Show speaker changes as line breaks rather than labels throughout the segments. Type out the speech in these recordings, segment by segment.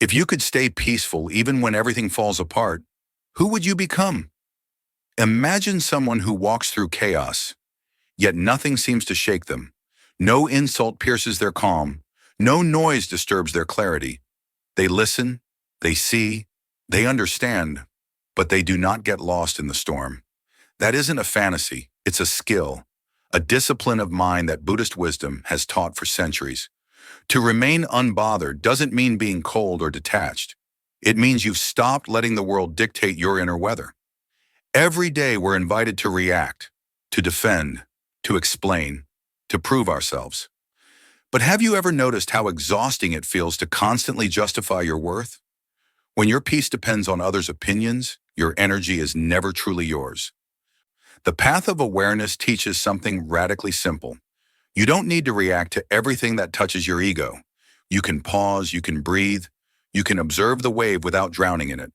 If you could stay peaceful even when everything falls apart, who would you become? Imagine someone who walks through chaos, yet nothing seems to shake them. No insult pierces their calm. No noise disturbs their clarity. They listen, they see, they understand, but they do not get lost in the storm. That isn't a fantasy, it's a skill, a discipline of mind that Buddhist wisdom has taught for centuries. To remain unbothered doesn't mean being cold or detached. It means you've stopped letting the world dictate your inner weather. Every day we're invited to react, to defend, to explain, to prove ourselves. But have you ever noticed how exhausting it feels to constantly justify your worth? When your peace depends on others' opinions, your energy is never truly yours. The path of awareness teaches something radically simple. You don't need to react to everything that touches your ego. You can pause, you can breathe, you can observe the wave without drowning in it.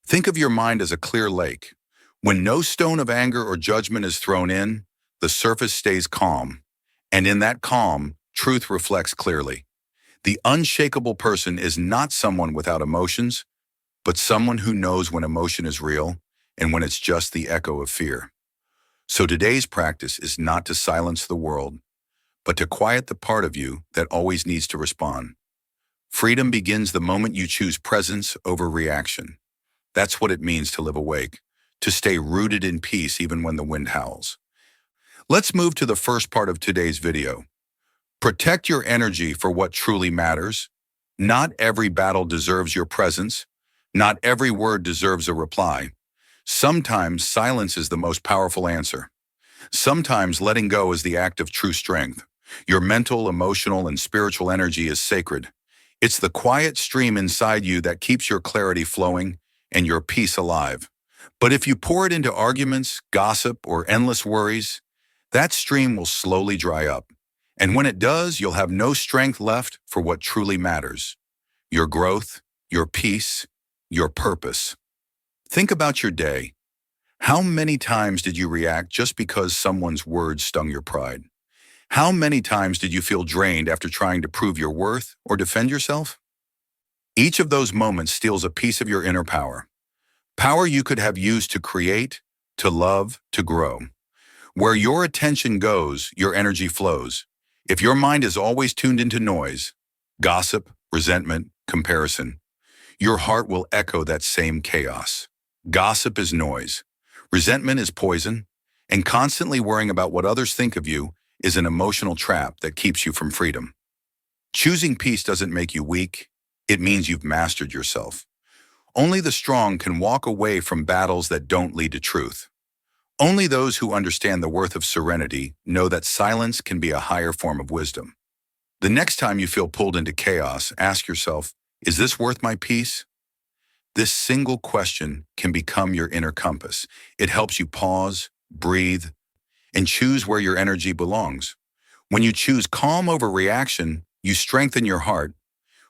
Think of your mind as a clear lake. When no stone of anger or judgment is thrown in, the surface stays calm. And in that calm, truth reflects clearly. The unshakable person is not someone without emotions, but someone who knows when emotion is real and when it's just the echo of fear. So today's practice is not to silence the world, but to quiet the part of you that always needs to respond. Freedom begins the moment you choose presence over reaction. That's what it means to live awake, to stay rooted in peace even when the wind howls. Let's move to the first part of today's video. Protect your energy for what truly matters. Not every battle deserves your presence. Not every word deserves a reply. Sometimes silence is the most powerful answer. Sometimes letting go is the act of true strength. Your mental, emotional, and spiritual energy is sacred. It's the quiet stream inside you that keeps your clarity flowing and your peace alive. But if you pour it into arguments, gossip, or endless worries, that stream will slowly dry up. And when it does, you'll have no strength left for what truly matters: your growth, your peace, your purpose. Think about your day. How many times did you react just because someone's words stung your pride? How many times did you feel drained after trying to prove your worth or defend yourself? Each of those moments steals a piece of your inner power. Power you could have used to create, to love, to grow. Where your attention goes, your energy flows. If your mind is always tuned into noise, gossip, resentment, comparison, your heart will echo that same chaos. Gossip is noise. Resentment is poison. And constantly worrying about what others think of you is an emotional trap that keeps you from freedom. Choosing peace doesn't make you weak. It means you've mastered yourself. Only the strong can walk away from battles that don't lead to truth. Only those who understand the worth of serenity know that silence can be a higher form of wisdom. The next time you feel pulled into chaos, ask yourself, is this worth my peace? This single question can become your inner compass. It helps you pause, breathe, and choose where your energy belongs. When you choose calm over reaction, you strengthen your heart.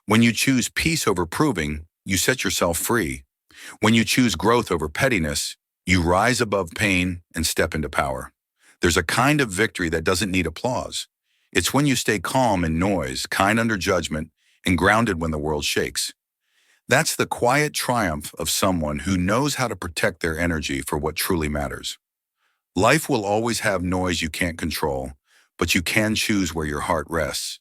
When you choose peace over proving, you set yourself free. When you choose growth over pettiness, you rise above pain and step into power. There's a kind of victory that doesn't need applause. It's when you stay calm in noise, kind under judgment, and grounded when the world shakes. That's the quiet triumph of someone who knows how to protect their energy for what truly matters. Life will always have noise you can't control, but you can choose where your heart rests.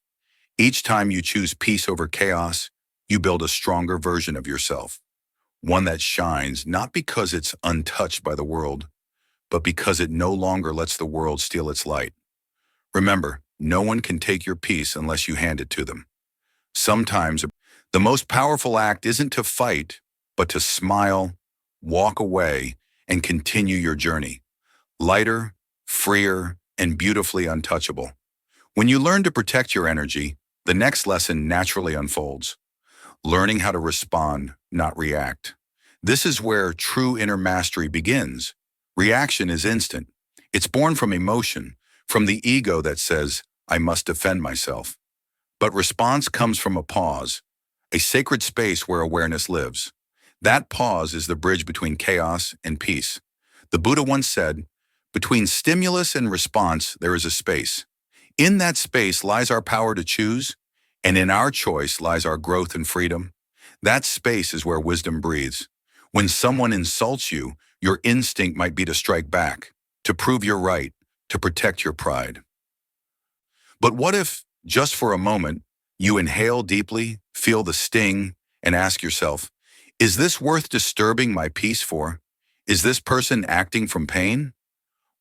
Each time you choose peace over chaos, you build a stronger version of yourself. One that shines not because it's untouched by the world, but because it no longer lets the world steal its light. Remember, no one can take your peace unless you hand it to them. Sometimes, the most powerful act isn't to fight, but to smile, walk away, and continue your journey. Lighter, freer, and beautifully untouchable. When you learn to protect your energy, the next lesson naturally unfolds. Learning how to respond, not react. This is where true inner mastery begins. Reaction is instant. It's born from emotion, from the ego that says, I must defend myself. But response comes from a pause, a sacred space where awareness lives. That pause is the bridge between chaos and peace. The Buddha once said, between stimulus and response, there is a space. In that space lies our power to choose, and in our choice lies our growth and freedom. That space is where wisdom breathes. When someone insults you, your instinct might be to strike back, to prove you're right, to protect your pride. But what if, just for a moment, you inhale deeply, feel the sting, and ask yourself, is this worth disturbing my peace for? Is this person acting from pain?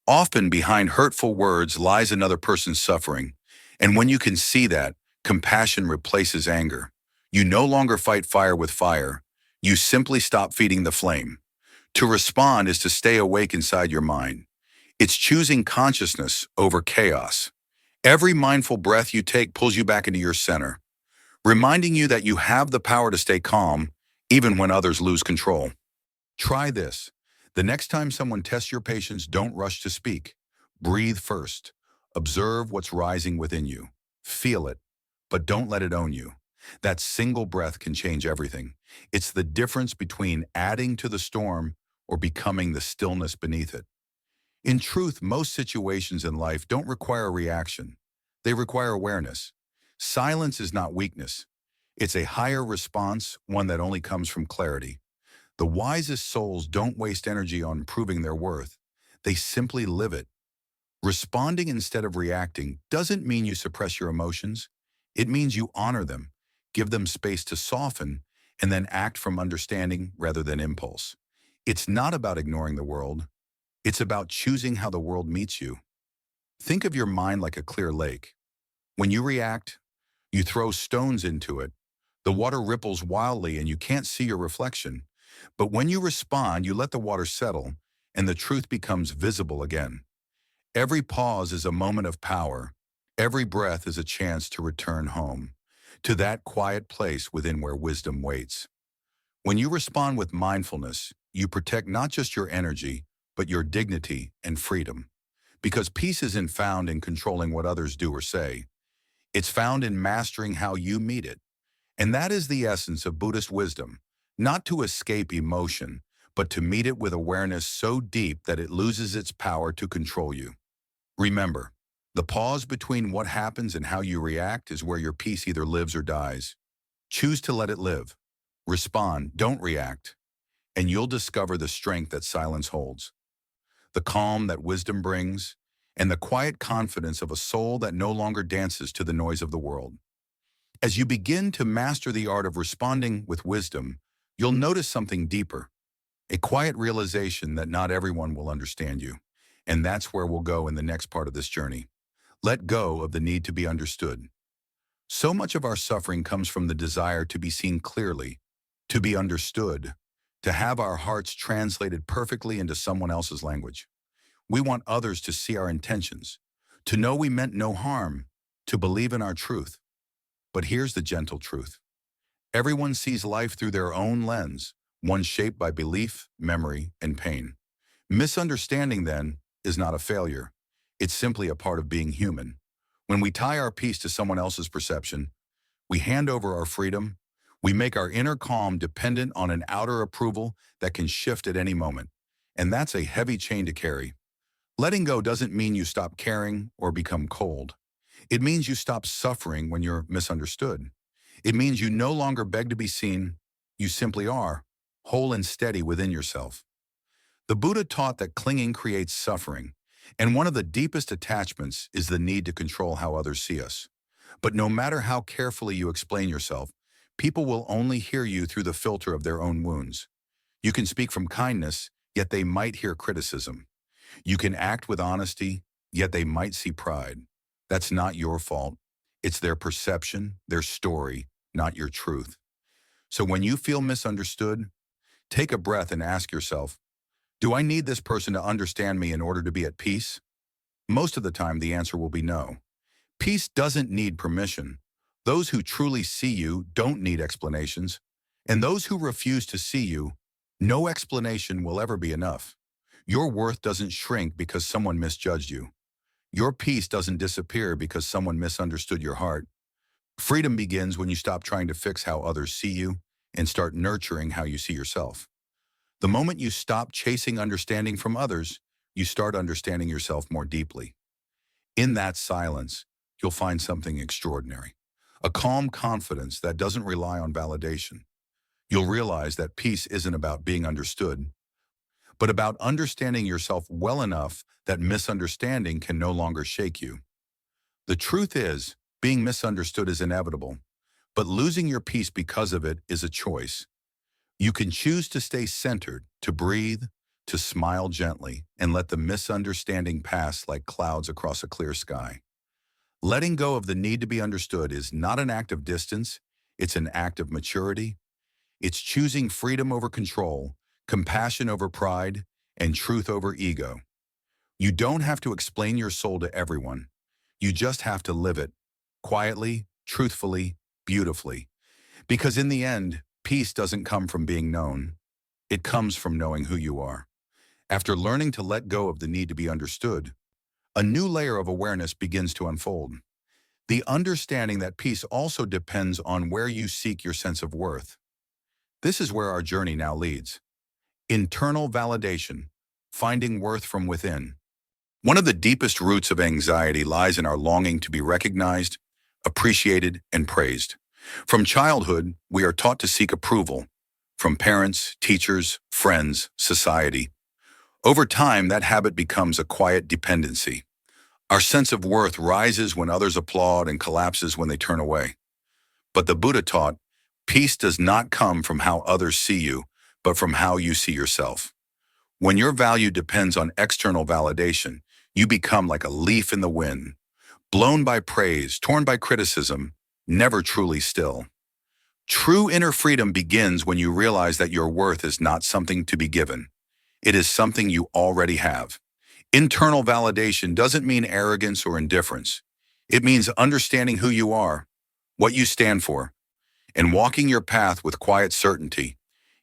Often behind hurtful words lies another person's suffering. And when you can see that, compassion replaces anger. You no longer fight fire with fire. You simply stop feeding the flame. To respond is to stay awake inside your mind. It's choosing consciousness over chaos. Every mindful breath you take pulls you back into your center, reminding you that you have the power to stay calm even when others lose control. Try this. The next time someone tests your patience, don't rush to speak. Breathe first. Observe what's rising within you. Feel it, but don't let it own you. That single breath can change everything. It's the difference between adding to the storm or becoming the stillness beneath it. In truth, most situations in life don't require a reaction. They require awareness. Silence is not weakness. It's a higher response, one that only comes from clarity. The wisest souls don't waste energy on proving their worth. They simply live it. Responding instead of reacting doesn't mean you suppress your emotions. It means you honor them, give them space to soften, and then act from understanding rather than impulse. It's not about ignoring the world. It's about choosing how the world meets you. Think of your mind like a clear lake. When you react, you throw stones into it. The water ripples wildly and you can't see your reflection. But when you respond, you let the water settle and the truth becomes visible again. Every pause is a moment of power. Every breath is a chance to return home, to that quiet place within where wisdom waits. When you respond with mindfulness, you protect not just your energy, but your dignity and freedom. Because peace isn't found in controlling what others do or say. It's found in mastering how you meet it. And that is the essence of Buddhist wisdom, not to escape emotion, but to meet it with awareness so deep that it loses its power to control you. Remember, the pause between what happens and how you react is where your peace either lives or dies. Choose to let it live. Respond, don't react, and you'll discover the strength that silence holds, the calm that wisdom brings, and the quiet confidence of a soul that no longer dances to the noise of the world. As you begin to master the art of responding with wisdom, you'll notice something deeper, a quiet realization that not everyone will understand you. And that's where we'll go in the next part of this journey. Let go of the need to be understood. So much of our suffering comes from the desire to be seen clearly, to be understood, to have our hearts translated perfectly into someone else's language. We want others to see our intentions, to know we meant no harm, to believe in our truth. But here's the gentle truth. Everyone sees life through their own lens, one shaped by belief, memory, and pain. Misunderstanding, then, is not a failure. It's simply a part of being human. When we tie our peace to someone else's perception, we hand over our freedom, we make our inner calm dependent on an outer approval that can shift at any moment. And that's a heavy chain to carry. Letting go doesn't mean you stop caring or become cold. It means you stop suffering when you're misunderstood. It means you no longer beg to be seen, you simply are, whole and steady within yourself. The Buddha taught that clinging creates suffering, and one of the deepest attachments is the need to control how others see us. But no matter how carefully you explain yourself, people will only hear you through the filter of their own wounds. You can speak from kindness, yet they might hear criticism. You can act with honesty, yet they might see pride. That's not your fault. It's their perception, their story, not your truth. So when you feel misunderstood, take a breath and ask yourself, do I need this person to understand me in order to be at peace? Most of the time, the answer will be no. Peace doesn't need permission. Those who truly see you don't need explanations. And those who refuse to see you, no explanation will ever be enough. Your worth doesn't shrink because someone misjudged you. Your peace doesn't disappear because someone misunderstood your heart. Freedom begins when you stop trying to fix how others see you and start nurturing how you see yourself. The moment you stop chasing understanding from others, you start understanding yourself more deeply. In that silence, you'll find something extraordinary. A calm confidence that doesn't rely on validation. You'll realize that peace isn't about being understood, but about understanding yourself well enough that misunderstanding can no longer shake you. The truth is, being misunderstood is inevitable, but losing your peace because of it is a choice. You can choose to stay centered, to breathe, to smile gently, and let the misunderstanding pass like clouds across a clear sky. Letting go of the need to be understood is not an act of distance, it's an act of maturity. It's choosing freedom over control, compassion over pride, and truth over ego. You don't have to explain your soul to everyone. You just have to live it, quietly, truthfully, beautifully. Because in the end, peace doesn't come from being known. It comes from knowing who you are. After learning to let go of the need to be understood, a new layer of awareness begins to unfold. The understanding that peace also depends on where you seek your sense of worth. This is where our journey now leads. Internal validation, finding worth from within. One of the deepest roots of anxiety lies in our longing to be recognized, appreciated, and praised. From childhood, we are taught to seek approval from parents, teachers, friends, society. Over time, that habit becomes a quiet dependency. Our sense of worth rises when others applaud and collapses when they turn away. But the Buddha taught, peace does not come from how others see you, but from how you see yourself. When your value depends on external validation, you become like a leaf in the wind, blown by praise, torn by criticism, never truly still. True inner freedom begins when you realize that your worth is not something to be given. It is something you already have. Internal validation doesn't mean arrogance or indifference. It means understanding who you are, what you stand for, and walking your path with quiet certainty,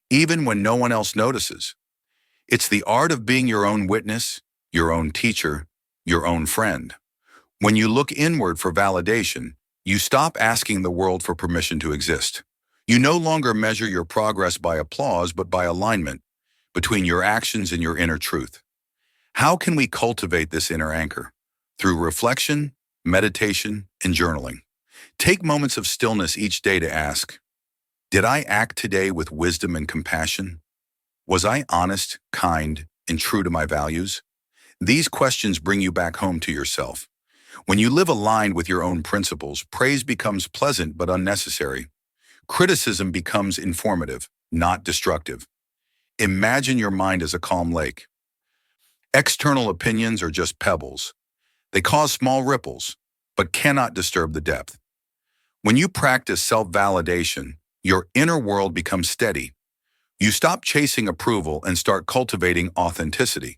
even when no one else notices. It's the art of being your own witness, your own teacher, your own friend. When you look inward for validation, you stop asking the world for permission to exist. You no longer measure your progress by applause, but by alignment between your actions and your inner truth. How can we cultivate this inner anchor? Through reflection, meditation, and journaling. Take moments of stillness each day to ask, did I act today with wisdom and compassion? Was I honest, kind, and true to my values? These questions bring you back home to yourself. When you live aligned with your own principles, praise becomes pleasant but unnecessary. Criticism becomes informative, not destructive. Imagine your mind as a calm lake. External opinions are just pebbles. They cause small ripples, but cannot disturb the depth. When you practice self-validation, your inner world becomes steady. You stop chasing approval and start cultivating authenticity.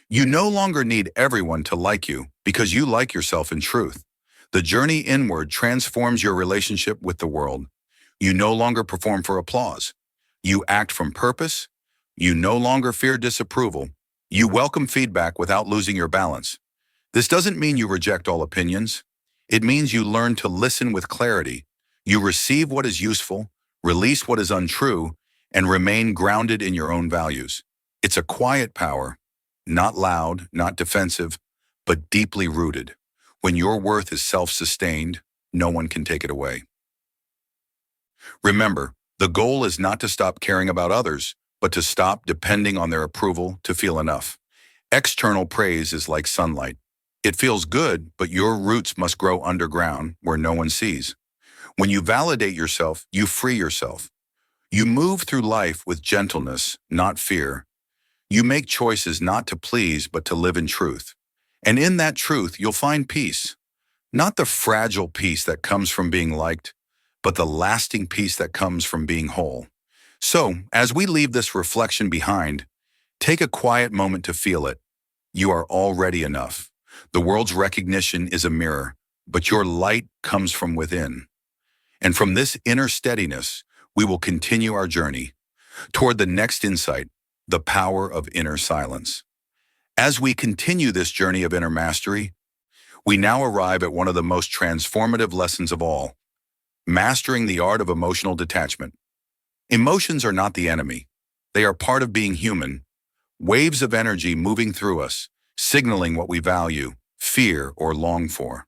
You no longer need everyone to like you because you like yourself in truth. The journey inward transforms your relationship with the world. You no longer perform for applause. You act from purpose. You no longer fear disapproval. You welcome feedback without losing your balance. This doesn't mean you reject all opinions. It means you learn to listen with clarity. You receive what is useful, release what is untrue, and remain grounded in your own values. It's a quiet power, not loud, not defensive, but deeply rooted. When your worth is self-sustained, no one can take it away. Remember, the goal is not to stop caring about others, but to stop depending on their approval to feel enough. External praise is like sunlight. It feels good, but your roots must grow underground where no one sees. When you validate yourself, you free yourself. You move through life with gentleness, not fear. You make choices not to please, but to live in truth. And in that truth, you'll find peace. Not the fragile peace that comes from being liked, but the lasting peace that comes from being whole. So, as we leave this reflection behind, take a quiet moment to feel it. You are already enough. The world's recognition is a mirror, but your light comes from within. And from this inner steadiness, we will continue our journey toward the next insight, the power of inner silence. As we continue this journey of inner mastery, we now arrive at one of the most transformative lessons of all, mastering the art of emotional detachment. Emotions are not the enemy. They are part of being human, waves of energy moving through us, signaling what we value, fear, or long for.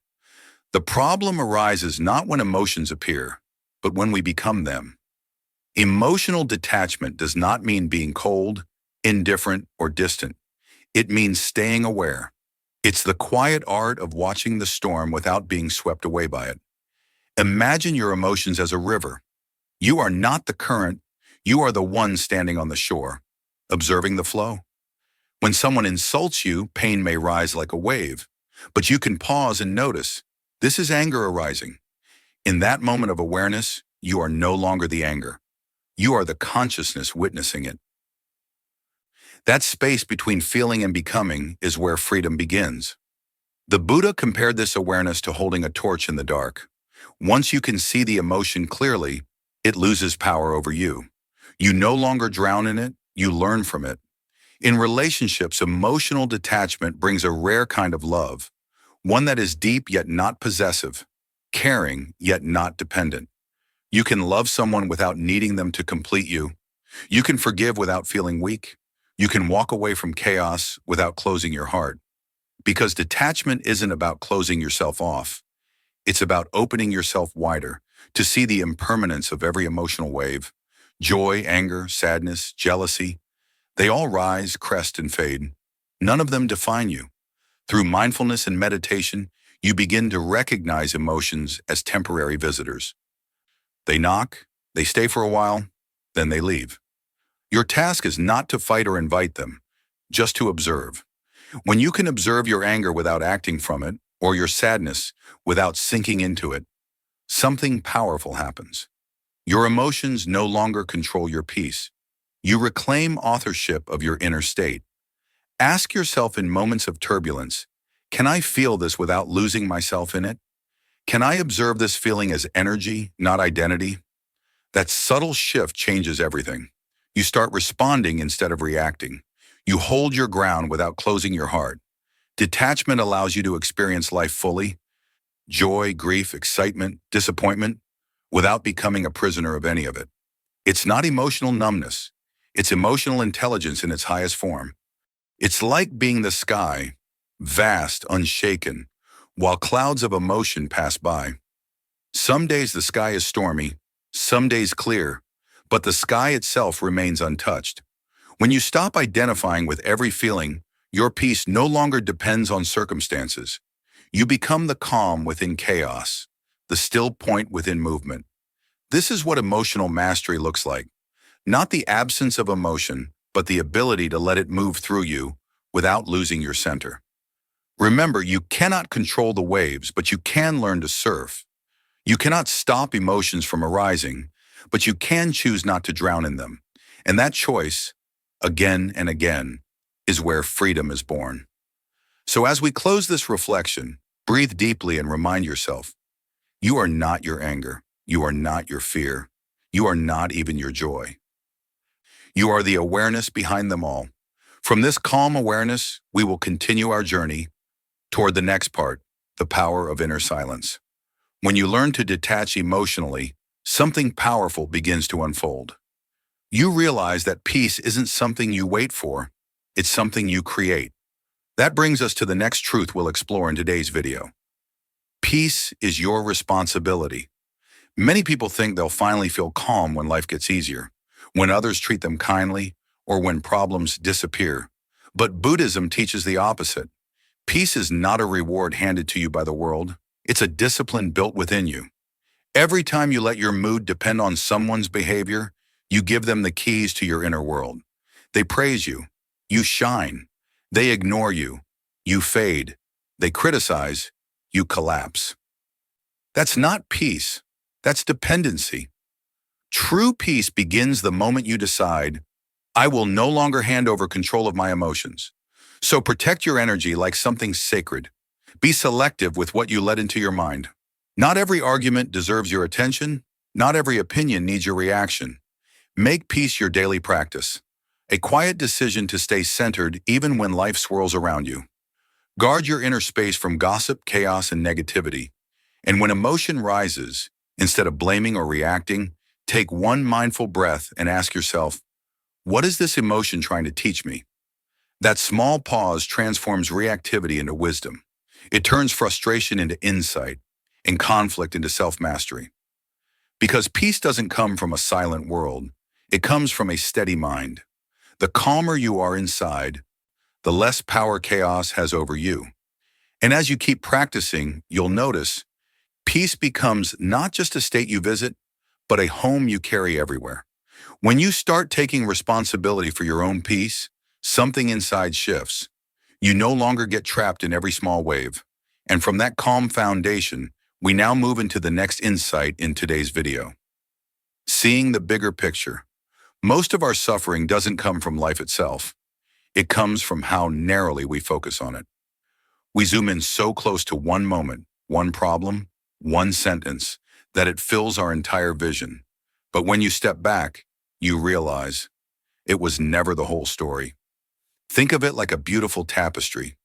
The problem arises not when emotions appear, but when we become them. Emotional detachment does not mean being cold, indifferent, or distant. It means staying aware. It's the quiet art of watching the storm without being swept away by it. Imagine your emotions as a river. You are not the current, you are the one standing on the shore, observing the flow. When someone insults you, pain may rise like a wave, but you can pause and notice. This is anger arising. In that moment of awareness, you are no longer the anger. You are the consciousness witnessing it. That space between feeling and becoming is where freedom begins. The Buddha compared this awareness to holding a torch in the dark. Once you can see the emotion clearly, it loses power over you. You no longer drown in it, you learn from it. In relationships, emotional detachment brings a rare kind of love, one that is deep yet not possessive, caring yet not dependent. You can love someone without needing them to complete you. You can forgive without feeling weak. You can walk away from chaos without closing your heart. Because detachment isn't about closing yourself off. It's about opening yourself wider to see the impermanence of every emotional wave. Joy, anger, sadness, jealousy, they all rise, crest, and fade. None of them define you. Through mindfulness and meditation, you begin to recognize emotions as temporary visitors. They knock, they stay for a while, then they leave. Your task is not to fight or invite them, just to observe. When you can observe your anger without acting from it, or your sadness without sinking into it, something powerful happens. Your emotions no longer control your peace. You reclaim authorship of your inner state. Ask yourself in moments of turbulence, can I feel this without losing myself in it? Can I observe this feeling as energy, not identity? That subtle shift changes everything. You start responding instead of reacting. You hold your ground without closing your heart. Detachment allows you to experience life fully, joy, grief, excitement, disappointment, without becoming a prisoner of any of it. It's not emotional numbness. It's emotional intelligence in its highest form. It's like being the sky, vast, unshaken, while clouds of emotion pass by. Some days the sky is stormy, some days clear, but the sky itself remains untouched. When you stop identifying with every feeling, your peace no longer depends on circumstances. You become the calm within chaos, the still point within movement. This is what emotional mastery looks like. Not the absence of emotion, but the ability to let it move through you without losing your center. Remember, you cannot control the waves, but you can learn to surf. You cannot stop emotions from arising, but you can choose not to drown in them. And that choice, again and again, is where freedom is born. So as we close this reflection, breathe deeply and remind yourself, you are not your anger. You are not your fear. You are not even your joy. You are the awareness behind them all. From this calm awareness, we will continue our journey toward the next part, the power of inner silence. When you learn to detach emotionally, something powerful begins to unfold. You realize that peace isn't something you wait for, it's something you create. That brings us to the next truth we'll explore in today's video. Peace is your responsibility. Many people think they'll finally feel calm when life gets easier, when others treat them kindly, or when problems disappear. But Buddhism teaches the opposite. Peace is not a reward handed to you by the world. It's a discipline built within you. Every time you let your mood depend on someone's behavior, you give them the keys to your inner world. They praise you. You shine. They ignore you. You fade. They criticize. You collapse. That's not peace. That's dependency. True peace begins the moment you decide, I will no longer hand over control of my emotions. So protect your energy like something sacred. Be selective with what you let into your mind. Not every argument deserves your attention. Not every opinion needs your reaction. Make peace your daily practice. A quiet decision to stay centered even when life swirls around you. Guard your inner space from gossip, chaos, and negativity. And when emotion rises, instead of blaming or reacting, take one mindful breath and ask yourself, what is this emotion trying to teach me? That small pause transforms reactivity into wisdom. It turns frustration into insight and conflict into self-mastery. Because peace doesn't come from a silent world. It comes from a steady mind. The calmer you are inside, the less power chaos has over you. And as you keep practicing, you'll notice peace becomes not just a state you visit, but a home you carry everywhere. When you start taking responsibility for your own peace, something inside shifts. You no longer get trapped in every small wave. And from that calm foundation, we now move into the next insight in today's video. Seeing the bigger picture. Most of our suffering doesn't come from life itself. It comes from how narrowly we focus on it. We zoom in so close to one moment, one problem, one sentence, that it fills our entire vision. But when you step back, you realize it was never the whole story. Think of it like a beautiful tapestry.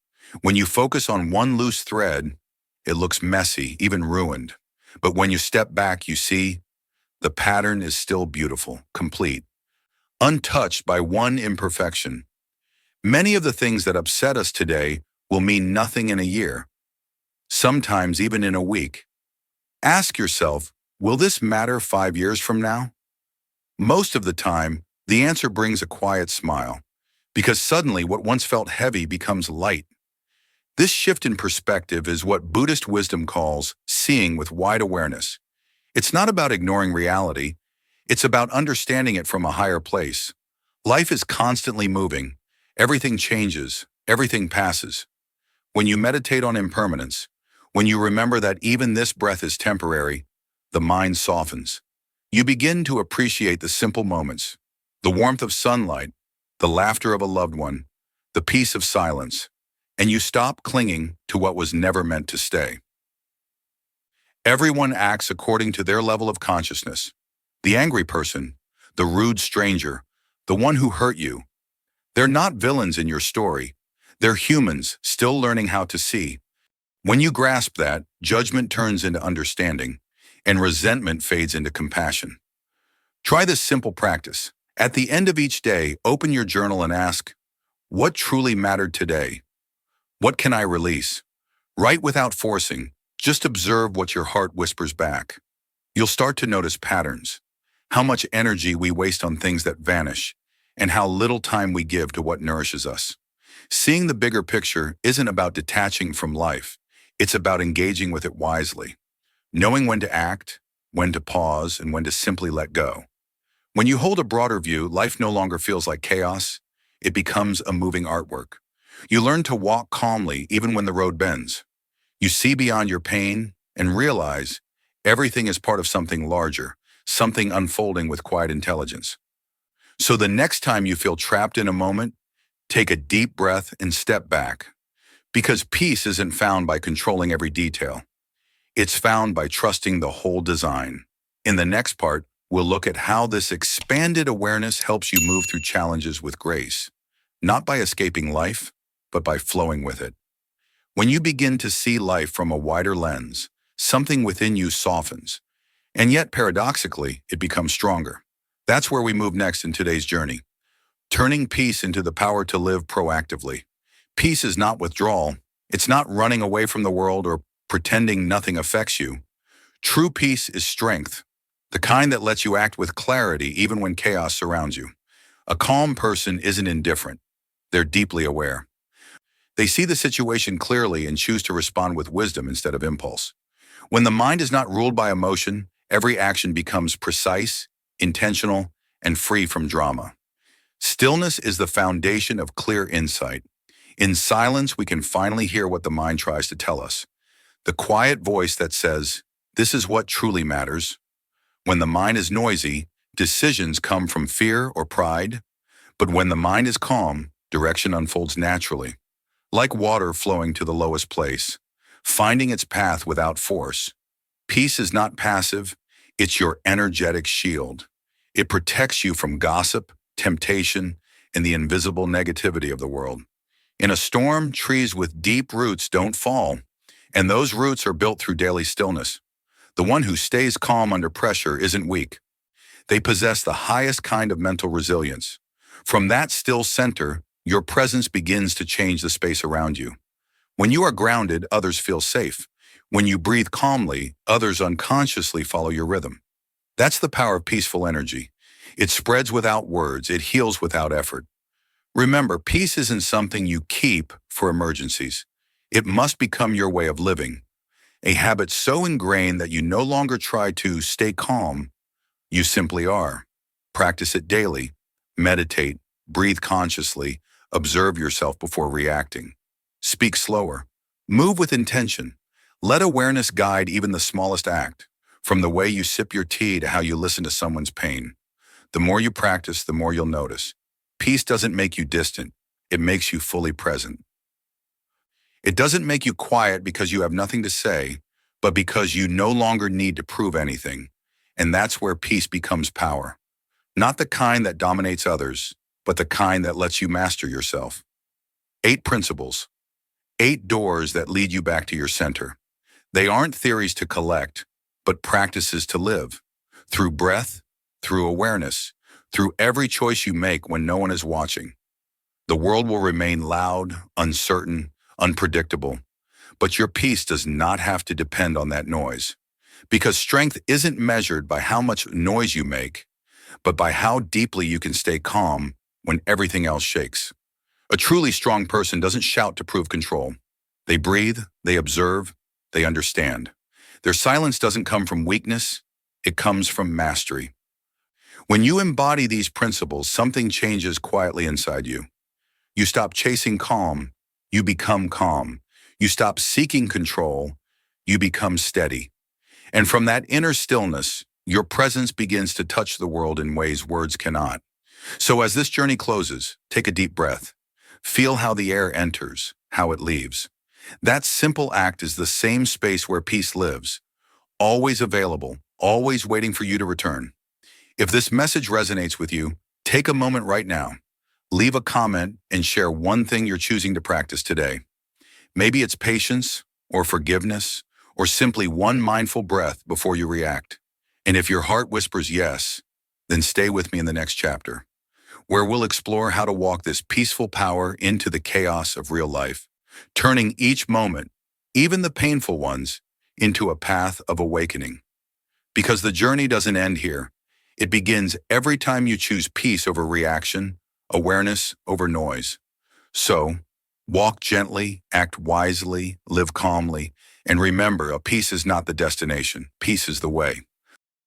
When you focus on one loose thread, it looks messy, even ruined. But when you step back, you see the pattern is still beautiful, complete, untouched by one imperfection. Many of the things that upset us today will mean nothing in a year, sometimes even in a week. Ask yourself, will this matter 5 years from now? Most of the time, the answer brings a quiet smile, because suddenly what once felt heavy becomes light. This shift in perspective is what Buddhist wisdom calls seeing with wide awareness. It's not about ignoring reality, it's about understanding it from a higher place. Life is constantly moving. Everything changes, everything passes. When you meditate on impermanence, when you remember that even this breath is temporary, the mind softens. You begin to appreciate the simple moments, the warmth of sunlight, the laughter of a loved one, the peace of silence, and you stop clinging to what was never meant to stay. Everyone acts according to their level of consciousness. The angry person, the rude stranger, the one who hurt you. They're not villains in your story. They're humans still learning how to see. When you grasp that, judgment turns into understanding, and resentment fades into compassion. Try this simple practice. At the end of each day, open your journal and ask, what truly mattered today? What can I release? Write without forcing. Just observe what your heart whispers back. You'll start to notice patterns, how much energy we waste on things that vanish, and how little time we give to what nourishes us. Seeing the bigger picture isn't about detaching from life. It's about engaging with it wisely, knowing when to act, when to pause, and when to simply let go. When you hold a broader view, life no longer feels like chaos. It becomes a moving artwork. You learn to walk calmly even when the road bends. You see beyond your pain and realize everything is part of something larger, something unfolding with quiet intelligence. So the next time you feel trapped in a moment, take a deep breath and step back. Because peace isn't found by controlling every detail. It's found by trusting the whole design. In the next part, we'll look at how this expanded awareness helps you move through challenges with grace, not by escaping life, but by flowing with it. When you begin to see life from a wider lens, something within you softens, and yet paradoxically, it becomes stronger. That's where we move next in today's journey, turning peace into the power to live proactively. Peace is not withdrawal. It's not running away from the world or pretending nothing affects you. True peace is strength, the kind that lets you act with clarity even when chaos surrounds you. A calm person isn't indifferent. They're deeply aware. They see the situation clearly and choose to respond with wisdom instead of impulse. When the mind is not ruled by emotion, every action becomes precise, intentional, and free from drama. Stillness is the foundation of clear insight. In silence, we can finally hear what the mind tries to tell us. The quiet voice that says, this is what truly matters. When the mind is noisy, decisions come from fear or pride. But when the mind is calm, direction unfolds naturally. Like water flowing to the lowest place, finding its path without force. Peace is not passive, it's your energetic shield. It protects you from gossip, temptation, and the invisible negativity of the world. In a storm, trees with deep roots don't fall, and those roots are built through daily stillness. The one who stays calm under pressure isn't weak. They possess the highest kind of mental resilience. From that still center, your presence begins to change the space around you. When you are grounded, others feel safe. When you breathe calmly, others unconsciously follow your rhythm. That's the power of peaceful energy. It spreads without words, it heals without effort. Remember, peace isn't something you keep for emergencies. It must become your way of living, a habit so ingrained that you no longer try to stay calm, you simply are. Practice it daily. Meditate, breathe consciously, observe yourself before reacting. Speak slower. Move with intention. Let awareness guide even the smallest act, from the way you sip your tea to how you listen to someone's pain. The more you practice, the more you'll notice. Peace doesn't make you distant. It makes you fully present. It doesn't make you quiet because you have nothing to say, but because you no longer need to prove anything. And that's where peace becomes power. Not the kind that dominates others, but the kind that lets you master yourself. 8 principles. 8 doors that lead you back to your center. They aren't theories to collect, but practices to live. Through breath, through awareness, through every choice you make when no one is watching. The world will remain loud, uncertain, unpredictable, but your peace does not have to depend on that noise. Because strength isn't measured by how much noise you make, but by how deeply you can stay calm when everything else shakes. A truly strong person doesn't shout to prove control. They breathe, they observe, they understand. Their silence doesn't come from weakness, it comes from mastery. When you embody these principles, something changes quietly inside you. You stop chasing calm, you become calm. You stop seeking control, you become steady. And from that inner stillness, your presence begins to touch the world in ways words cannot. So as this journey closes, take a deep breath. Feel how the air enters, how it leaves. That simple act is the same space where peace lives, always available, always waiting for you to return. If this message resonates with you, take a moment right now. Leave a comment and share one thing you're choosing to practice today. Maybe it's patience, or forgiveness, or simply one mindful breath before you react. And if your heart whispers yes, then stay with me in the next chapter, where we'll explore how to walk this peaceful power into the chaos of real life, turning each moment, even the painful ones, into a path of awakening. Because the journey doesn't end here. It begins every time you choose peace over reaction, awareness over noise. So, walk gently, act wisely, live calmly, and remember, a peace is not the destination. Peace is the way.